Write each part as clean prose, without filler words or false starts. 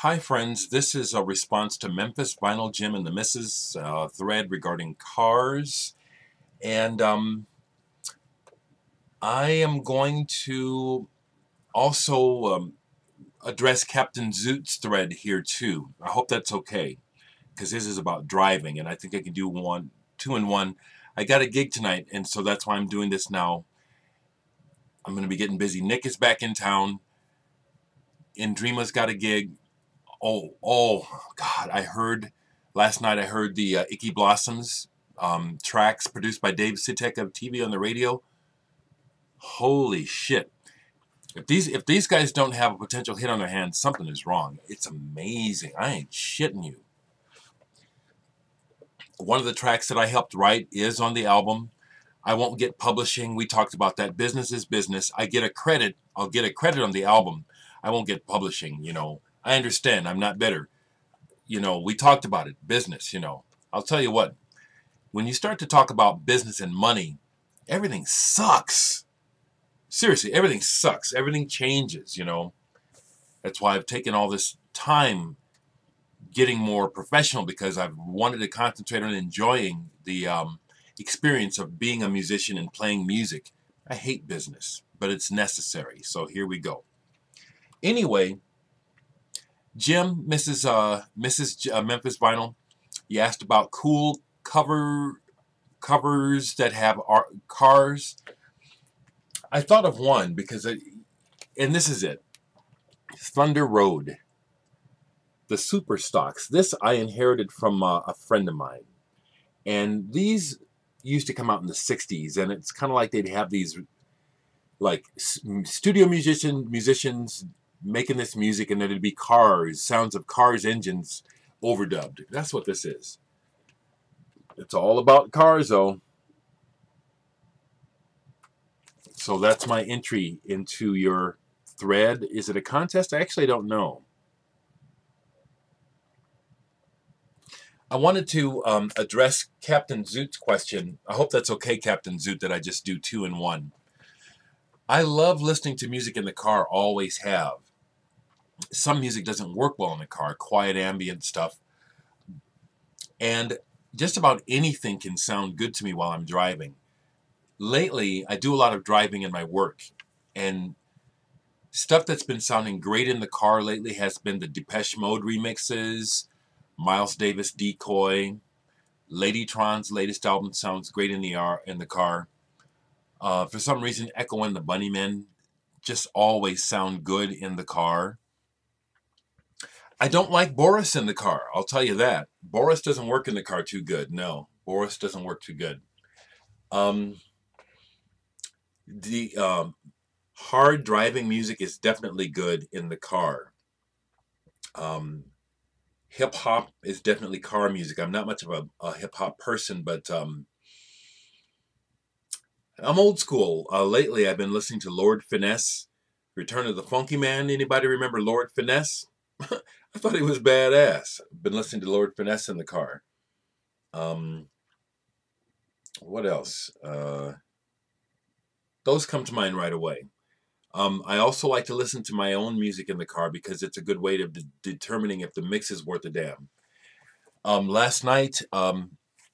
Hi friends, this is a response to MemphisVinylJim and the Misses thread regarding cars, and I am going to also address CaptainZoot's thread here too. I hope that's okay, because this is about driving, and I think I can do two in one. I got a gig tonight, and so that's why I'm doing this now. I'm going to be getting busy. Nick is back in town, and Dreama's got a gig. Oh, God! Last night. I heard the Icky Blossoms tracks produced by Dave Sitek of TV on the radio. Holy shit! If these guys don't have a potential hit on their hands, something is wrong. It's amazing. I ain't shitting you. One of the tracks that I helped write is on the album. I won't get publishing. We talked about that. Business is business. I get a credit. I'll get a credit on the album. I won't get publishing. I understand. I'm not bitter. We talked about it. Business. I'll tell you what. When you start to talk about business and money, everything sucks. Seriously, everything sucks. Everything changes. That's why I've taken all this time getting more professional, because I've wanted to concentrate on enjoying the experience of being a musician and playing music. I hate business, but it's necessary. So here we go. Anyway, Jim, Mrs. Memphis Vinyl, you asked about cool covers that have cars. I thought of one and this is it. Thunder Road. The Super Stocks. This I inherited from a friend of mine. And these used to come out in the 60s, and it's kind of like they'd have these like studio musicians making this music, and then it'd be cars, sounds of cars, engines overdubbed. That's what this is. It's all about cars, though. So that's my entry into your thread. Is it a contest? I actually don't know. I wanted to address Captain Zoot's question. I hope that's okay, Captain Zoot, that I just do two in one. I love listening to music in the car, always have. Some music doesn't work well in the car, quiet ambient stuff. And just about anything can sound good to me while I'm driving. Lately, I do a lot of driving in my work, and stuff that's been sounding great in the car lately has been the Depeche Mode remixes, Miles Davis Decoy, Ladytron's latest album sounds great in the car. For some reason, Echo and the Bunnymen just always sound good in the car. I don't like Boris in the car, I'll tell you that. Boris doesn't work in the car too good. No, Boris doesn't work too good. The hard driving music is definitely good in the car. Hip hop is definitely car music. I'm not much of a hip hop person, but I'm old school. Lately, I've been listening to Lord Finesse, Return of the Funky Man. Anybody remember Lord Finesse? I thought he was badass. I've been listening to Lord Finesse in the car. What else? Those come to mind right away. I also like to listen to my own music in the car because it's a good way of determining if the mix is worth a damn. Last night,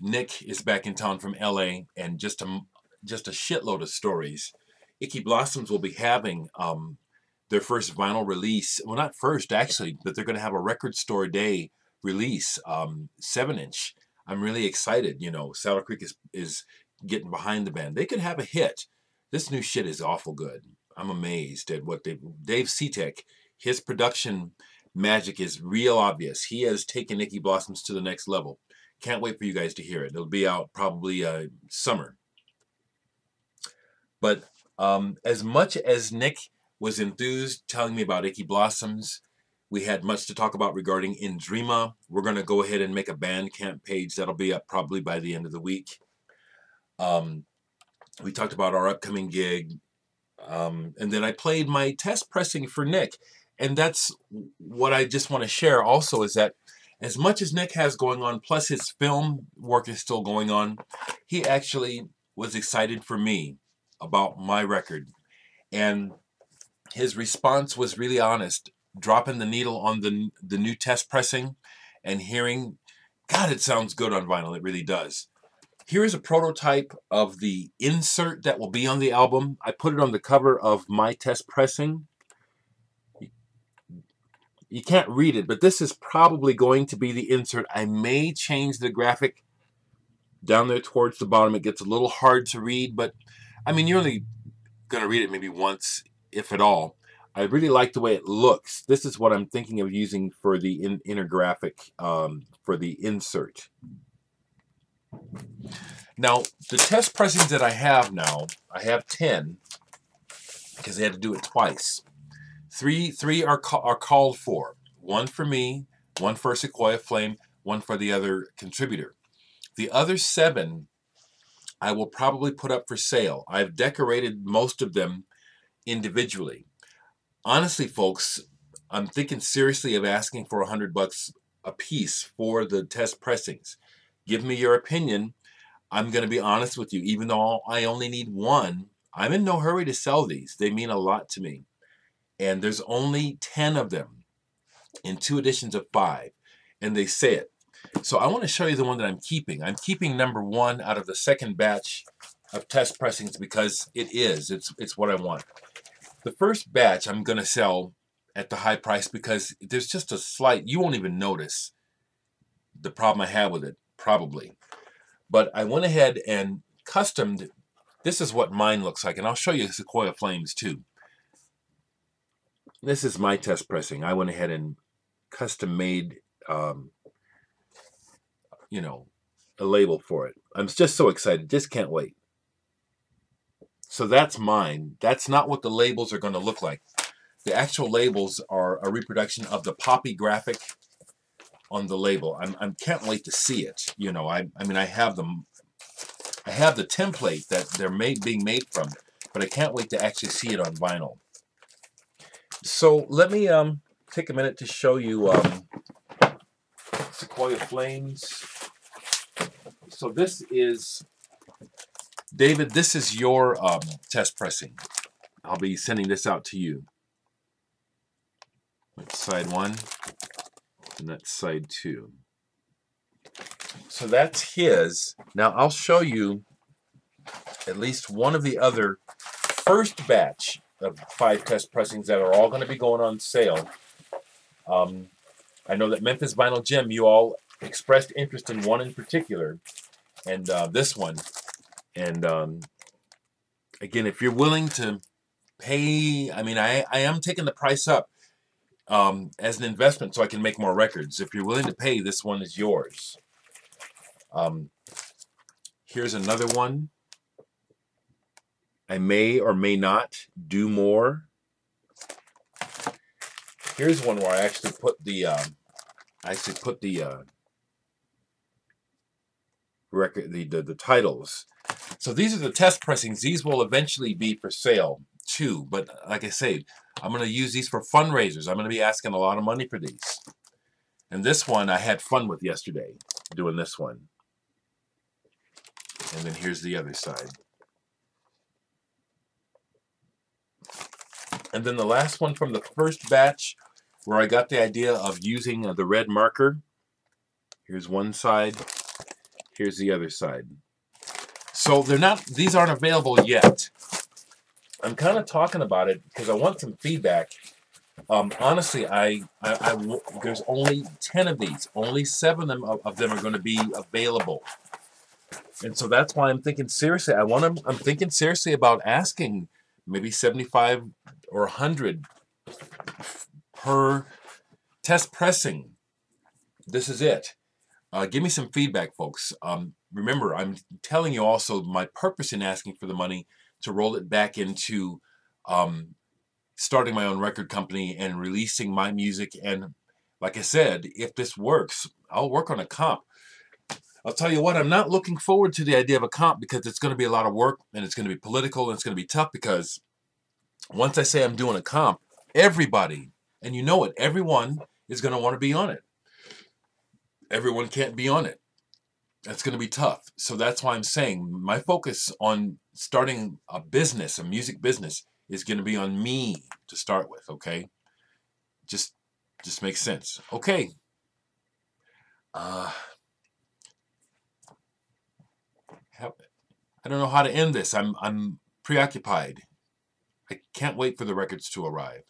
Nick is back in town from LA, and just a shitload of stories. Icky Blossoms will be having their first vinyl release. Well, not first, actually, but they're going to have a record store day release, 7-inch. I'm really excited. Saddle Creek is getting behind the band. They could have a hit. This new shit is awful good. I'm amazed at what Dave Sitek, his production magic is real obvious. He has taken Icky Blossoms to the next level. Can't wait for you guys to hear it. It'll be out probably summer. But as much as Nick was enthused telling me about Icky Blossoms, we had much to talk about regarding In Dreama. We're going to go ahead and make a Bandcamp page. That'll be up probably by the end of the week. We talked about our upcoming gig. And then I played my test pressing for Nick. And that's what I just want to share also, is that as much as Nick has going on, plus his film work is still going on, he actually was excited for me about my record. And his response was really honest. dropping the needle on the new test pressing and hearing, God, it sounds good on vinyl. It really does. Here's a prototype of the insert that will be on the album. I put it on the cover of my test pressing. You can't read it, but this is probably going to be the insert. I may change the graphic down there towards the bottom. It gets a little hard to read, but I mean, you're only going to read it maybe once, if at all. I really like the way it looks. This is what I'm thinking of using for the inner graphic, for the insert. Now, the test pressings that I have now, I have 10, because they had to do it twice. Three are called for. One for me, one for Sequoia Flame, one for the other contributor. The other 7 I will probably put up for sale. I've decorated most of them individually. Honestly, folks, I'm thinking seriously of asking for $100 a piece for the test pressings. Give me your opinion. I'm going to be honest with you. Even though I only need 1, I'm in no hurry to sell these. They mean a lot to me. And there's only 10 of them in 2 editions of 5. And they say it. So I want to show you the one that I'm keeping. I'm keeping number 1 out of the second batch of test pressings because it's what I want. The first batch I'm going to sell at the high price because there's just a slight, you won't even notice the problem I have with it, probably. But I went ahead and customed, this is what mine looks like, and I'll show you Sequoia Flames too. This is my test pressing. I went ahead and custom made, you know, a label for it. I'm just so excited, just can't wait. So that's mine. That's not what the labels are going to look like. The actual labels are a reproduction of the poppy graphic on the label. I can't wait to see it. You know, I mean, I have them. I have the template that they're being made from, but I can't wait to actually see it on vinyl. So let me take a minute to show you Sequoia Flames. So this is, David, this is your test pressing. I'll be sending this out to you. That's side 1, and that's side 2. So that's his. Now I'll show you at least one of the other first batch of 5 test pressings that are all going to be going on sale. I know that MemphisVinylJim, you all expressed interest in one in particular, and this one. And again, if you're willing to pay, I mean, I am taking the price up as an investment so I can make more records. If you're willing to pay, this one is yours. Here's another one. I may or may not do more. Here's one where I actually put the record, the titles. So these are the test pressings. These will eventually be for sale too. But like I say, I'm going to use these for fundraisers. I'm going to be asking a lot of money for these. And this one I had fun with yesterday, doing this one. And then here's the other side. And then the last one from the first batch, where I got the idea of using the red marker. Here's one side. Here's the other side. So these aren't available yet. I'm kind of talking about it because I want some feedback. Honestly, there's only 10 of these. Only 7 of them are going to be available. And so that's why I'm thinking seriously. I'm thinking seriously about asking maybe 75 or 100 per test pressing. This is it. Give me some feedback, folks. Remember, I'm telling you also my purpose in asking for the money to roll it back into starting my own record company and releasing my music. And like I said, if this works, I'll work on a comp. I'll tell you what, I'm not looking forward to the idea of a comp because it's going to be a lot of work and it's going to be political and it's going to be tough because once I say I'm doing a comp, everybody, and you know it, everyone is going to want to be on it. Everyone can't be on it. That's going to be tough. So that's why I'm saying my focus on starting a business, a music business, is going to be on me to start with, okay? Just makes sense. Okay. I don't know how to end this. I'm preoccupied. I can't wait for the records to arrive.